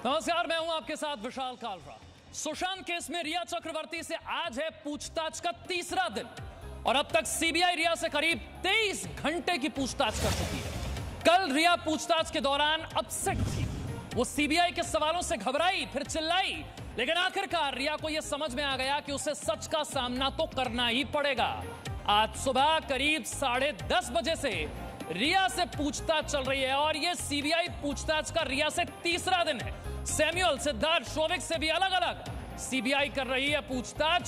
नमस्कार, मैं हूं आपके साथ विशाल कालरा। सुशांत केस में रिया चक्रवर्ती से आज है पूछताछ का तीसरा दिन और अब तक सीबीआई रिया से करीब 23 घंटे की पूछताछ कर चुकी है। कल रिया पूछताछ के दौरान अपसेट थी। वो सीबीआई के सवालों से घबराई, फिर चिल्लाई, लेकिन आखिरकार रिया को यह समझ में आ गया कि उसे सच का सामना तो करना ही पड़ेगा। आज सुबह करीब 10:30 बजे से रिया से पूछताछ चल रही है और यह सीबीआई पूछताछ का रिया से तीसरा दिन है। सैमुअल, सिद्धार्थ, शोविक से भी अलग अलग सीबीआई कर रही है पूछताछ।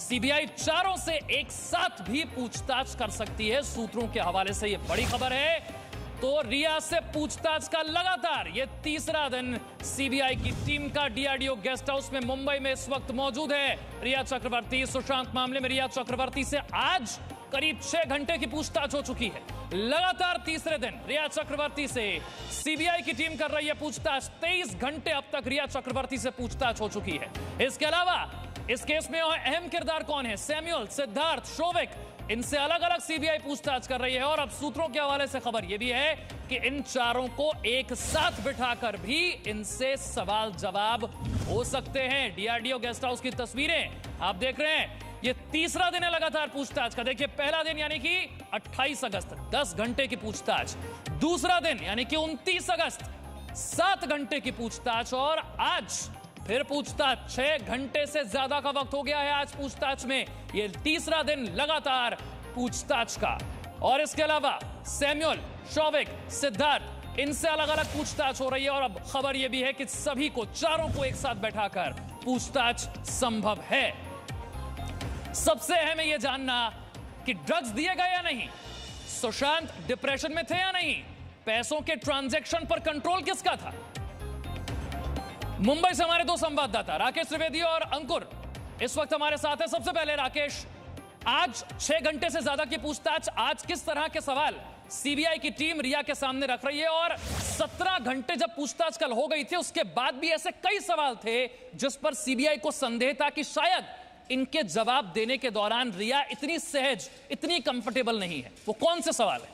सीबीआई चारों से एक साथ भी पूछताछ कर सकती है। सूत्रों के हवाले से यह बड़ी खबर है। तो रिया से पूछताछ का लगातार ये तीसरा दिन सीबीआई की टीम का डीआरडीओ गेस्ट हाउस में मुंबई में इस वक्त मौजूद है। रिया चक्रवर्ती, सुशांत मामले में रिया चक्रवर्ती से आज करीब 6 घंटे की पूछताछ हो चुकी है। लगातार तीसरे दिन रिया चक्रवर्ती से सीबीआई की टीम कर रही है पूछताछ। 23 घंटे अब तक रिया चक्रवर्ती से पूछताछ हो चुकी है। इसके अलावा इस केस में और अहम किरदार कौन है? सैमुअल, सिद्धार्थ, शोविक, इनसे अलग अलग सीबीआई पूछताछ कर रही है। और अब सूत्रों के हवाले से खबर यह भी है कि इन चारों को एक साथ बिठाकर भी इनसे सवाल जवाब हो सकते हैं। डीआरडीओ गेस्ट हाउस की तस्वीरें आप देख रहे हैं। ये तीसरा दिन है लगातार पूछताछ का। देखिए, पहला दिन यानी कि 28 अगस्त 10 घंटे की पूछताछ, दूसरा दिन यानी कि 29 अगस्त 7 घंटे की पूछताछ और आज फिर पूछताछ। 6 घंटे से ज्यादा का वक्त हो गया है आज पूछताछ में। ये तीसरा दिन लगातार पूछताछ का। और इसके अलावा सैमुअल, शोविक, सिद्धार्थ, इनसे अलग अलग पूछताछ हो रही है। और अब खबर यह भी है कि सभी को, चारों को एक साथ बैठाकर पूछताछ संभव है। सबसे अहम है यह जानना कि ड्रग्स दिए गए या नहीं, सुशांत डिप्रेशन में थे या नहीं, पैसों के ट्रांजैक्शन पर कंट्रोल किसका था। मुंबई से हमारे दो संवाददाता राकेश त्रिवेदी और अंकुर इस वक्त हमारे साथ है। सबसे पहले राकेश, आज 6 घंटे से ज्यादा की पूछताछ, आज किस तरह के सवाल सीबीआई की टीम रिया के सामने रख रही है? और 17 घंटे जब पूछताछ कल हो गई थी उसके बाद भी ऐसे कई सवाल थे जिस पर सीबीआई को संदेह था कि शायद इनके जवाब देने के दौरान रिया इतनी सहज, इतनी कंफर्टेबल नहीं है। वो कौन से सवाल है?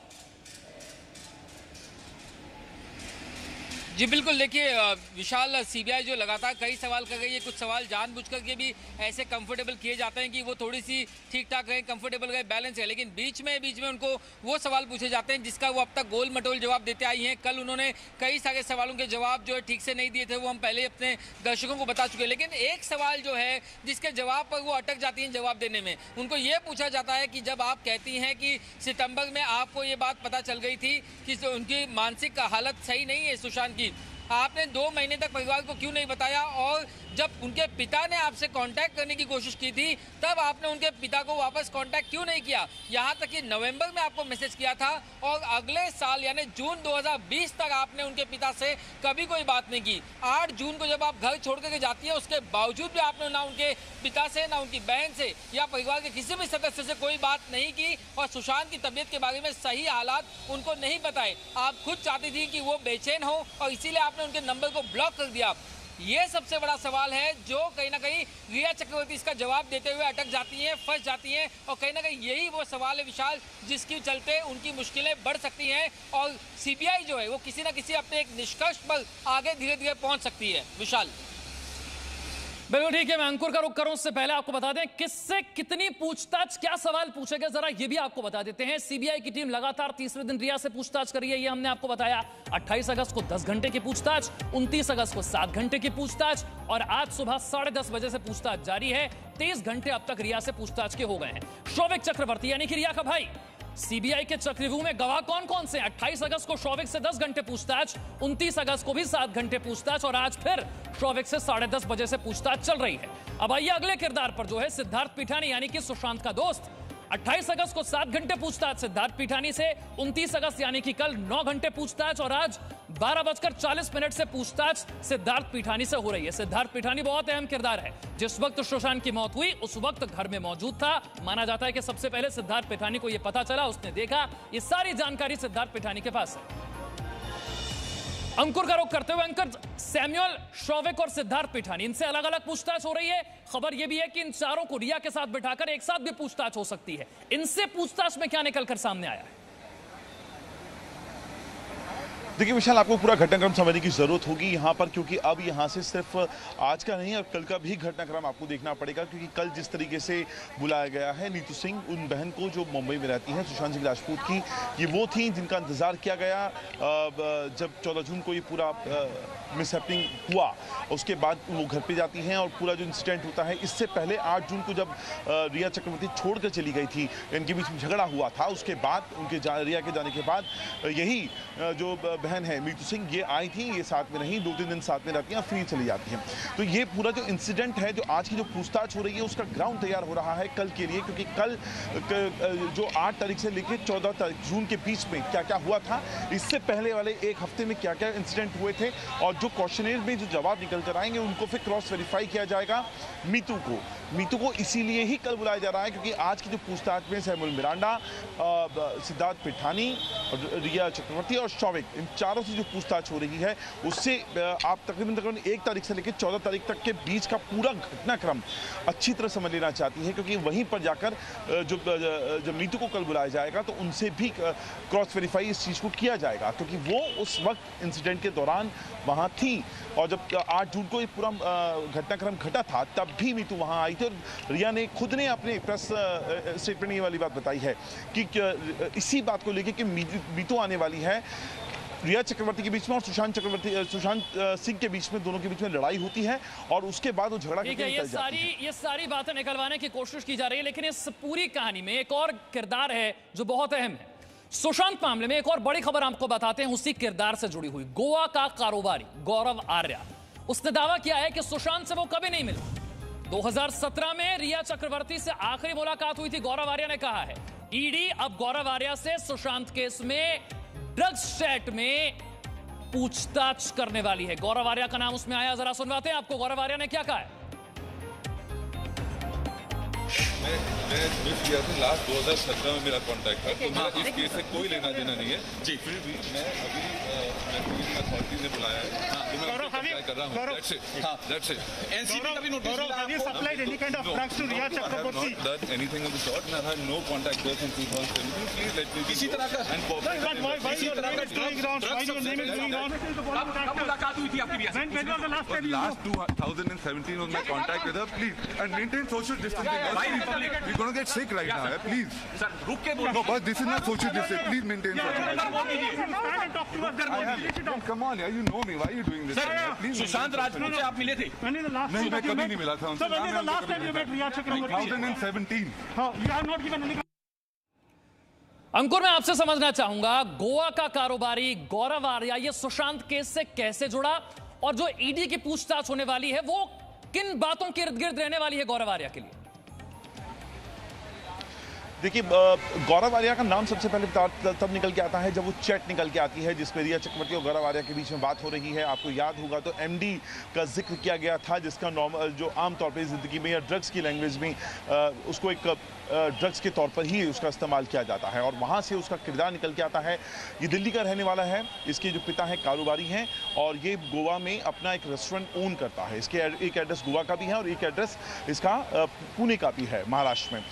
जी बिल्कुल, देखिए विशाल, सीबीआई जो लगातार कई सवाल कर रही है, कुछ सवाल जानबूझकर के भी ऐसे कंफर्टेबल किए जाते हैं कि वो थोड़ी सी ठीक ठाक रहे, कंफर्टेबल रहे, बैलेंस है, लेकिन बीच में उनको वो सवाल पूछे जाते हैं जिसका वो अब तक गोल मटोल जवाब देते आई हैं। कल उन्होंने कई सारे सवालों के जवाब जो है ठीक से नहीं दिए थे, वो हम पहले अपने दर्शकों को बता चुके हैं। लेकिन एक सवाल जो है जिसके जवाब पर वो अटक जाती हैं जवाब देने में, उनको ये पूछा जाता है कि जब आप कहती हैं कि सितंबर में आपको ये बात पता चल गई थी कि उनकी मानसिक हालत सही नहीं है सुशांत की, आपने 2 महीने तक परिवार को क्यों नहीं बताया? और जब उनके पिता ने आपसे कांटेक्ट करने की कोशिश की थी तब आपने उनके पिता को वापस कांटेक्ट क्यों नहीं किया? यहाँ तक कि नवंबर में आपको मैसेज किया था और अगले साल यानी जून 2020 तक आपने उनके पिता से कभी कोई बात नहीं की। 8 जून को जब आप घर छोड़ करके जाती है उसके बावजूद भी आपने ना उनके पिता से, ना उनकी बहन से या परिवार के किसी भी सदस्य से कोई बात नहीं की और सुशांत की तबीयत के बारे में सही हालात उनको नहीं बताए। आप खुद चाहती थी कि वो बेचैन हो और इसीलिए आपने उनके नंबर को ब्लॉक कर दिया। ये सबसे बड़ा सवाल है जो कहीं ना कहीं रिया चक्रवर्ती इसका जवाब देते हुए अटक जाती हैं, फंस जाती हैं और कहीं ना कहीं यही वो सवाल है विशाल जिसके चलते उनकी मुश्किलें बढ़ सकती हैं और सीबीआई जो है वो किसी ना किसी अपने एक निष्कर्ष पर आगे धीरे धीरे पहुंच सकती है। विशाल, बिल्कुल ठीक है। मैं अंकुर का रुख करूं उससे पहले आपको बता दें किससे कितनी पूछताछ, क्या सवाल पूछे गए, जरा ये भी आपको बता देते हैं। सीबीआई की टीम लगातार तीसरे दिन रिया से पूछताछ कर रही है, ये हमने आपको बताया। 28 अगस्त को 10 घंटे की पूछताछ, 29 अगस्त को 7 घंटे की पूछताछ और आज सुबह 10:30 बजे से पूछताछ जारी है। 23 घंटे अब तक रिया से पूछताछ के हो गए हैं। शोविक चक्रवर्ती यानी कि रिया का भाई, सीबीआई के चक्रव्यूह में गवाह कौन कौन से? 28 अगस्त को शोविक से 10 घंटे पूछताछ, 29 अगस्त को भी 7 घंटे पूछताछ और आज फिर शोविक से 10:30 बजे से पूछताछ चल रही है। अब आइए अगले किरदार पर, जो है सिद्धार्थ पिठानी यानी कि सुशांत का दोस्त। 28 अगस्त को 7 घंटे पूछताछ सिद्धार्थ पिठानी से, 29 अगस्त यानी कि कल 9 घंटे पूछताछ और आज 12:40 से पूछताछ सिद्धार्थ पिठानी से हो रही है। सिद्धार्थ पिठानी बहुत अहम किरदार है। जिस वक्त सुशांत की मौत हुई उस वक्त घर में मौजूद था। माना जाता है कि सबसे पहले सिद्धार्थ पिठानी को यह पता चला, उसने देखा। ये सारी जानकारी सिद्धार्थ पिठानी के पास है। अंकुर का रुख करते हुए अंकुर, सैमुअल, शोविक और सिद्धार्थ पिठानी, इनसे अलग अलग पूछताछ हो रही है। खबर यह भी है कि इन चारों को रिया के साथ बिठाकर एक साथ भी पूछताछ हो सकती है। इनसे पूछताछ में क्या निकलकर सामने आया है? देखिए विशाल, आपको पूरा घटनाक्रम समझने की जरूरत होगी यहाँ पर, क्योंकि अब यहाँ से सिर्फ आज का नहीं और कल का भी घटनाक्रम आपको देखना पड़ेगा। क्योंकि कल जिस तरीके से बुलाया गया है नीतू सिंह, उन बहन को जो मुंबई में रहती हैं, सुशांत सिंह राजपूत की, ये वो थी जिनका इंतजार किया गया जब 14 जून को ये पूरा मिसहैपनिंग हुआ। उसके बाद वो घर पे जाती हैं और पूरा जो इंसिडेंट होता है, इससे पहले 8 जून को जब रिया चक्रवर्ती छोड़कर चली गई थी, इनके बीच में झगड़ा हुआ था। उसके बाद रिया के जाने के बाद यही जो बहन है नीतू सिंह, ये आई थी, ये साथ में रही, 2-3 दिन साथ में रहती हैं, फिर चली जाती हैं। तो ये पूरा जो इंसिडेंट है, जो आज की जो पूछताछ हो रही है, उसका ग्राउंड तैयार हो रहा है कल के लिए। क्योंकि कल जो 8 तारीख से लेकर 14 जून के बीच में क्या क्या हुआ था, इससे पहले वाले एक हफ्ते में क्या क्या इंसिडेंट हुए थे, और जो क्वेश्चनेयर में जो जवाब निकल कर आएंगे उनको फिर क्रॉस वेरीफाई किया जाएगा मीतू को इसीलिए ही कल बुलाया जा रहा है, क्योंकि आज की जो पूछताछ में सैमुअल मिरांडा, सिद्धार्थ पिठानी, रिया चक्रवर्ती और शौविक, इन चारों से जो पूछताछ हो रही है, उससे आप तकरीबन 1 तारीख से लेकर 14 तारीख तक के बीच का पूरा घटनाक्रम अच्छी तरह समझ लेना चाहती है। क्योंकि वहीं पर जाकर जब नीतू को कल बुलाया जाएगा तो उनसे भी क्रॉस वेरीफाई इस चीज़ को किया जाएगा, क्योंकि वो उस वक्त इंसिडेंट के दौरान वहाँ थी। और जब 8 जून को ये पूरा घटनाक्रम घटा था, तब भी नीतू वहाँ आई थी। और रिया ने खुद ने अपने प्रेस स्टेटमेंट ये वाली बात बताई है कि इसी बात को लेकर कि मीतू आने वाली है। रिया चक्रवर्ती के बीच में और सुशांत सिंह के बीच में, दोनों के बीच में लड़ाई होती है और उसके बाद वो झगड़ा ठीक है। ये सारी बातें निकलवाने की कोशिश की जा रही है, लेकिन इस पूरी कहानी में एक और किरदार है जो बहुत अहम है। सुशांत मामले में एक और बड़ी खबर आपको बताते हैं, उसी किरदार से जुड़ी हुई। गोवा का कारोबारी गौरव आर्या, उसने दावा किया है कि सुशांत से वो कभी नहीं मिला। 2017 में रिया चक्रवर्ती से आखिरी मुलाकात हुई थी। गौरव आर्या ने कहा है ईडी अब गौरव आर्या से सुशांत केस में ड्रग्स चैट में पूछताछ करने वाली है। गौरव आर्या का नाम उसमें आया, जरा सुनवाते हैं आपको गौरव आर्या ने क्या कहा है। मैं स्विच किया था लास्ट 2017 में मेरा कॉन्टैक्ट था, तो मेरा इस केस से कोई लेना देना नहीं है जी। फिर भी मैं अभी अथॉरिटी ने बुलाया है, तो मैं अप्लाई कर रहा हूं। That's it. एनसीबी का भी नोटिस मिला। Have you supplied any kind of drugs to Riya Chakraborty? I have not done anything of the sort. I had no contact with him in 2017. Please let me. इसी तरह का and why your name is going around? Why your name is going around? कब मुलाकात हुई थी आपकी? When was the last time you last 2017 was my contact with her. Please and maintain social distancing. We're going to get sick right now. Please. Sir, रुक के बोलो. No, but this is not social distancing. Please maintain social distancing. stand and talk to us? Come on, yeah, you know me. Why are you doing this? Please. Sushant Rajput से आप मिले थे? When is the last नहीं, time मैं you कभी met? नहीं मिला था उनसे। Sir, when is the last time you met Riya Chakraborty? 2017. You have not given any. अंकुर, मैं आपसे समझना चाहूंगा, गोवा का कारोबारी गौरव आर्या ये सुशांत केस से कैसे जुड़ा, और जो ईडी की पूछताछ होने वाली है वो किन बातों के इर्द गिर्द रहने वाली है गौरव आर्या के लिए? देखिए, गौरव आर्या का नाम सबसे पहले तब निकल के आता है जब वो चैट निकल के आती है जिसमें रिया चक्रवर्ती और गौरव आर्या के बीच में बात हो रही है। आपको याद होगा तो एमडी का जिक्र किया गया था, जिसका जो आमतौर पर ज़िंदगी में या ड्रग्स की लैंग्वेज में उसको एक ड्रग्स के तौर पर ही उसका इस्तेमाल किया जाता है, और वहाँ से उसका किरदार निकल के आता है। ये दिल्ली का रहने वाला है, इसके जो पिता हैं कारोबारी हैं, और ये गोवा में अपना एक रेस्टोरेंट ओन करता है। इसके एक एड्रेस गोवा का भी है और एक एड्रेस इसका पुणे का भी है, महाराष्ट्र में।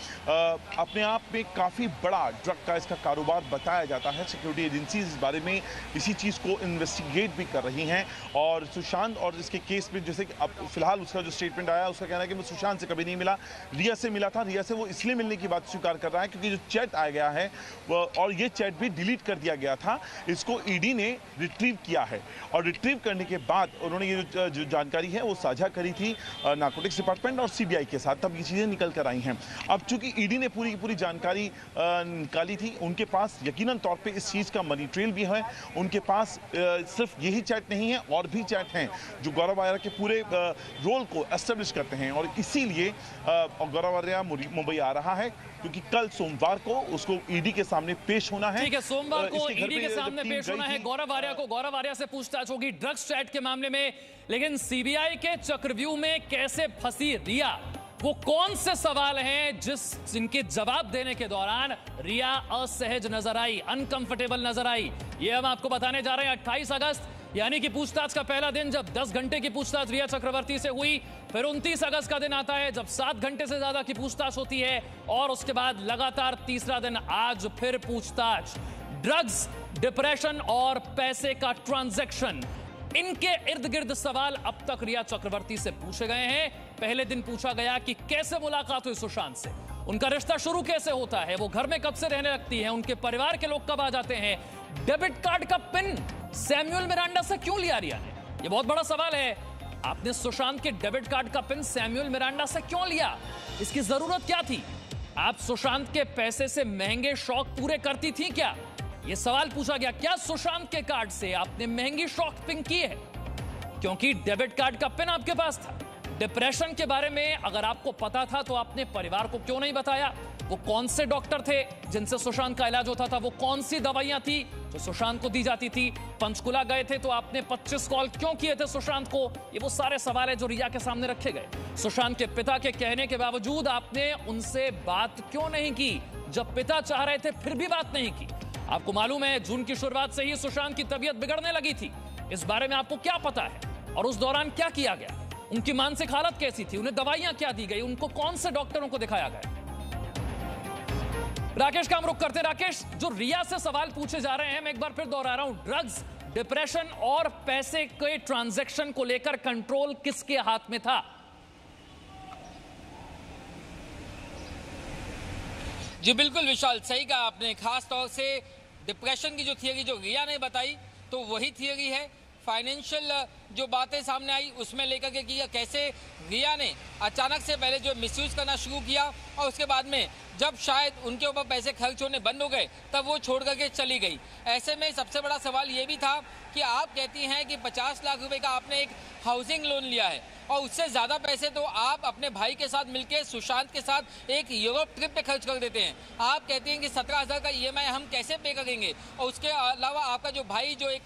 अपने आप में काफ़ी बड़ा ड्रग का इसका कारोबार बताया जाता है। सिक्योरिटी एजेंसीज इस बारे में इसी चीज़ को इन्वेस्टिगेट भी कर रही हैं। और सुशांत और इसके केस में जैसे अब फिलहाल उसका जो स्टेटमेंट आया, उसका कहना है कि मैं सुशांत से कभी नहीं मिला, रिया से मिला था। रिया से वो इसलिए मिलने की बात स्वीकार कर रहा है क्योंकि जो चैट आ गया है और ये चैट भी डिलीट कर दिया गया था, इसको ईडी ने रिट्रीव किया है। और रिट्रीव करने के बाद उन्होंने ये जो जानकारी है वो साझा करी थी नारकोटिक्स डिपार्टमेंट और सीबीआई के साथ, तब ये चीज़ें निकल कर आई हैं। अब चूंकि ईडी ने पूरी की पूरी जानकारी निकाली थी, उनके पास यकीनन तौर पे इस चीज़ का मनी ट्रेल भी है। उनके पास सिर्फ यही चैट नहीं है, और भी चैट हैं जो गौरव आर्या के पूरे रोल को एस्टेब्लिश करते हैं। और इसीलिए गौरव आर्या मुंबई आ रहा है, क्योंकि कल सोमवार को उसको ईडी के सामने पेश होना है। ठीक है, सोमवार को ईडी के सामने पेश होना है गौरव आर्या को। गौरव आर्या से पूछताछ होगी ड्रग्स चैट के मामले में। लेकिन सीबीआई के चक्रव्यूह में कैसे फंसी रिया, वो कौन से सवाल हैं जिनके जवाब देने के दौरान रिया असहज नजर आई, अनकंफर्टेबल नजर आई, ये हम आपको बताने जा रहे हैं। 28 अगस्त यानी कि पूछताछ का पहला दिन, जब 10 घंटे की पूछताछ रिया चक्रवर्ती से हुई। फिर 29 अगस्त का दिन आता है जब 7 घंटे से ज्यादा की पूछताछ होती है, और उसके बाद लगातार तीसरा दिन आज फिर पूछताछ। ड्रग्स, डिप्रेशन और पैसे का ट्रांजैक्शन, इनके इर्द गिर्द सवाल अब तक रिया चक्रवर्ती से पूछे गए हैं। पहले दिन पूछा गया कि कैसे मुलाकात हुई सुशांत से, उनका रिश्ता शुरू कैसे होता है, वो घर में कब से रहने लगती है, उनके परिवार के लोग कब आ जाते हैं, डेबिट कार्ड का पिन सैमुअल मिरांडा से क्यों लिया रिया ने, ये बहुत बड़ा सवाल है। आपने सुशांत के डेबिट कार्ड का पिन सैमुअल मिरांडा से क्यों लिया, इसकी जरूरत क्या थी? आप सुशांत के पैसे से महंगे शौक पूरे करती थी क्या, यह सवाल पूछा गया। क्या सुशांत के कार्ड से आपने महंगी शॉपिंग की है, क्योंकि डेबिट कार्ड का पिन आपके पास था? डिप्रेशन के बारे में अगर आपको पता था तो आपने परिवार को क्यों नहीं बताया? वो कौन से डॉक्टर थे जिनसे सुशांत का इलाज होता था, वो कौन सी दवाइयां थी जो सुशांत को दी जाती थी? पंचकुला गए थे तो आपने 25 कॉल क्यों किए थे सुशांत को? ये वो सारे सवाल है जो रिया के सामने रखे गए। सुशांत के पिता के कहने के बावजूद आपने उनसे बात क्यों नहीं की? जब पिता चाह रहे थे फिर भी बात नहीं की। आपको मालूम है जून की शुरुआत से ही सुशांत की तबीयत बिगड़ने लगी थी, इस बारे में आपको क्या पता है? और उस दौरान क्या किया गया? उनकी मानसिक हालत कैसी थी? उन्हें दवाइयां क्या दी गई? उनको कौन से डॉक्टरों को दिखाया गया? राकेश का हम रुख करते। राकेश, जो रिया से सवाल पूछे जा रहे हैं, मैं एक बार फिर दोहरा रहा हूं, ड्रग्स, डिप्रेशन और पैसे के ट्रांजैक्शन को लेकर कंट्रोल किसके हाथ में था? जी बिल्कुल विशाल, सही कहा आपने। खास तौर से डिप्रेशन की जो थियरी जो रिया ने बताई तो वही थियरी है। फाइनेंशियल जो बातें सामने आई उसमें लेकर के किया कैसे रिया ने अचानक से पहले जो मिसयूज करना शुरू किया और उसके बाद में जब शायद उनके ऊपर पैसे खर्च होने बंद हो गए तब वो छोड़ करके चली गई। ऐसे में सबसे बड़ा सवाल ये भी था कि आप कहती हैं कि 50 लाख रुपए का आपने एक हाउसिंग लोन लिया है और उससे ज़्यादा पैसे तो आप अपने भाई के साथ मिलकर सुशांत के साथ एक यूरोप ट्रिप पे खर्च कर देते हैं। आप कहती हैं कि 17,000 का EMI हम कैसे पे करेंगे, और उसके अलावा आपका जो भाई जो एक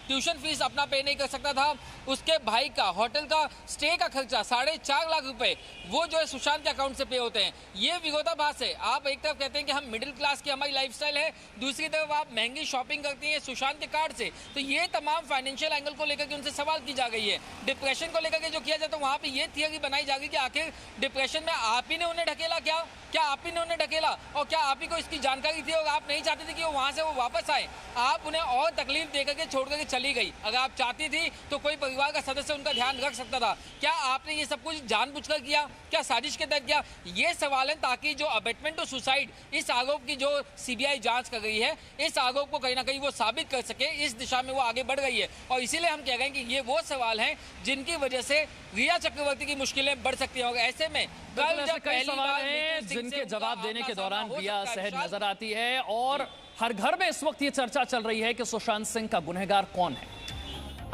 ट्यूशन फीस अपना पे नहीं कर सकता था, उसके भाई का होटल का स्टे का खर्चा 4.5 लाख रुपए वो जो है सुशांत के अकाउंट से पे होते हैं। ये विरोधाभास है। आप एक तरफ कहते हैं कि हम मिडिल क्लास की हमारी लाइफस्टाइल है, दूसरी तरफ आप महंगी शॉपिंग करती हैं सुशांत के कार्ड से। तो ये तमाम फाइनेंशियल एंगल को लेकर के उनसे सवाल की जा गई है। डिप्रेशन को लेकर के जो किया जाता है वहाँ पे ये थियरी बनाई जा गई कि आखिर डिप्रेशन में आप ही ने उन्हें ढकेला, क्या आप ही ने उन्हें ढकेला, और क्या आप ही को इसकी जानकारी थी और आप नहीं चाहते थे कि वो वहाँ से वो वापस आए? आप उन्हें और तकलीफ देकर के छोड़ करके चली गई। अगर आप चाहती थी तो कोई परिवार का सदस्य उनका ध्यान रख सकता था। क्या आपने ये सब कुछ जानबूझकर किया, क्या साजिश के तहत किया? ये सवाल है, ताकि जो अबेटमेंट टू सुसाइड इस आरोप की जो CBI जांच कर रही है, इस आरोप को कहीं ना कहीं वो साबित कर सके, इस दिशा में वो आगे बढ़ रही है। और इसीलिए हम कह रहे हैं कि ये वो सवाल हैं जिनकी वजह से रिया चक्रवर्ती की मुश्किलें बढ़ सकती हैं। और ऐसे में कल जब कई सवाल हैं जिनके जवाब देने के दौरान रिया सहज नजर आती है, और हर घर में इस वक्त ये चर्चा चल रही है कि सुशांत सिंह का गुनहगार कौन है।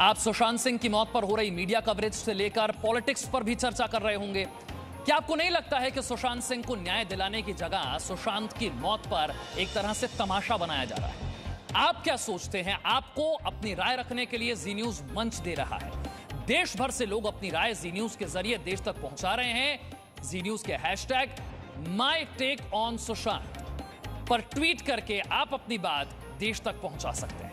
आप सुशांत सिंह की मौत पर हो रही मीडिया कवरेज से लेकर पॉलिटिक्स पर भी चर्चा कर रहे होंगे। क्या आपको नहीं लगता है कि सुशांत सिंह को न्याय दिलाने की जगह सुशांत की मौत पर एक तरह से तमाशा बनाया जा रहा है? आप क्या सोचते हैं? आपको अपनी राय रखने के लिए जी न्यूज मंच दे रहा है। देश भर से लोग अपनी राय जी न्यूज के जरिए देश तक पहुंचा रहे हैं। जी न्यूज के हैशटैग #MyTakeOnSushant पर ट्वीट करके आप अपनी बात देश तक पहुंचा सकते हैं।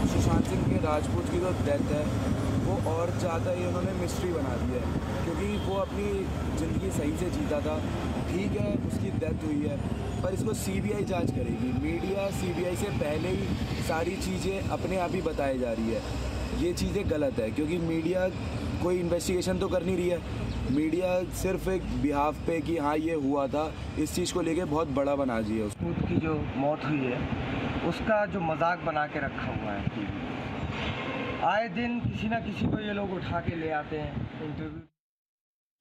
सुशांत सिंह के राजपूत की जो डेथ है वो और ज़्यादा ही उन्होंने मिस्ट्री बना दी है, क्योंकि वो अपनी ज़िंदगी सही से जीता था। ठीक है, उसकी डेथ हुई है, पर इसको CBI जांच करेगी। मीडिया CBI से पहले ही सारी चीज़ें अपने आप ही बताई जा रही है। ये चीज़ें गलत है, क्योंकि मीडिया कोई इन्वेस्टिगेशन तो कर नहीं रही है। मीडिया सिर्फ एक बिहाफ पे कि हाँ ये हुआ था, इस चीज़ को लेके बहुत बड़ा बना दिया। राजपूत की जो मौत हुई है उसका जो मजाक बना के रखा हुआ है TV। आए दिन किसी ना किसी को ये लोग उठा के ले आते हैं इंटरव्यू।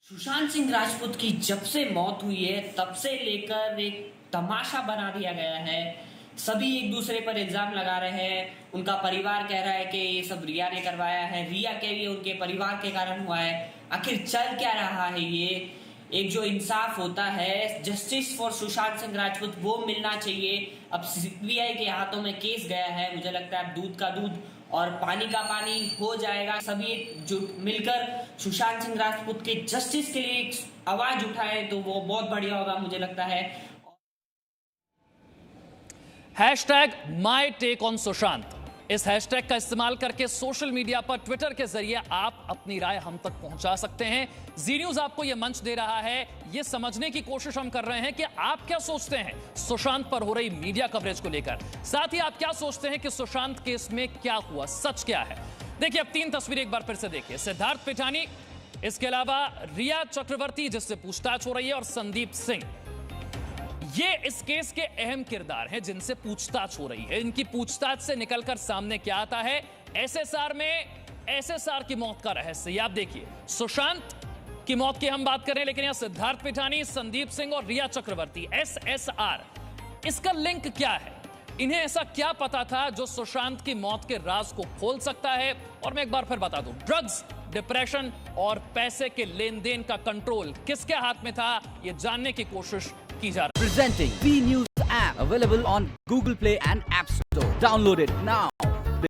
सुशांत सिंह राजपूत की जब से मौत हुई है तब से लेकर एक तमाशा बना दिया गया है। सभी एक दूसरे पर इल्जाम लगा रहे हैं। उनका परिवार कह रहा है कि ये सब रिया ने करवाया है, रिया के लिए उनके परिवार के कारण हुआ है। आखिर चल क्या रहा है? ये एक जो इंसाफ होता है, जस्टिस फॉर सुशांत सिंह राजपूत, वो मिलना चाहिए। अब CBI के हाथों में केस गया है, मुझे लगता है अब दूध का दूध और पानी का पानी हो जाएगा। सभी एकजुट मिलकर सुशांत सिंह राजपूत के जस्टिस के लिए एक आवाज उठाए तो वो बहुत बढ़िया होगा, मुझे लगता है। #MyTakeOnSushant इस हैशटैग का इस्तेमाल करके सोशल मीडिया पर ट्विटर के जरिए आप अपनी राय हम तक पहुंचा सकते हैं। जी न्यूज आपको यह मंच दे रहा है, यह समझने की कोशिश हम कर रहे हैं कि आप क्या सोचते हैं सुशांत पर हो रही मीडिया कवरेज को लेकर। साथ ही आप क्या सोचते हैं कि सुशांत केस में क्या हुआ, सच क्या है। देखिए अब 3 तस्वीरें एक बार फिर से देखिए। सिद्धार्थ पिठानी, इसके अलावा रिया चक्रवर्ती जिससे पूछताछ हो रही है, और संदीप सिंह, ये इस केस के अहम किरदार हैं जिनसे पूछताछ हो रही है। इनकी पूछताछ से निकलकर सामने क्या आता है, एसएसआर में एसएसआर की मौत का रहस्य। आप देखिए, सुशांत की मौत की हम बात कर रहे हैं, लेकिन यहां सिद्धार्थ पिठानी, संदीप सिंह और रिया चक्रवर्ती, एसएसआर, इसका लिंक क्या है? इन्हें ऐसा क्या पता था जो सुशांत की मौत के राज को खोल सकता है? और मैं एक बार फिर बता दूं, ड्रग्स, डिप्रेशन और पैसे के लेन देन का कंट्रोल किसके हाथ में था, यह जानने की कोशिश की जा रही है। Presenting B News app available on Google Play and App Store. Download it now.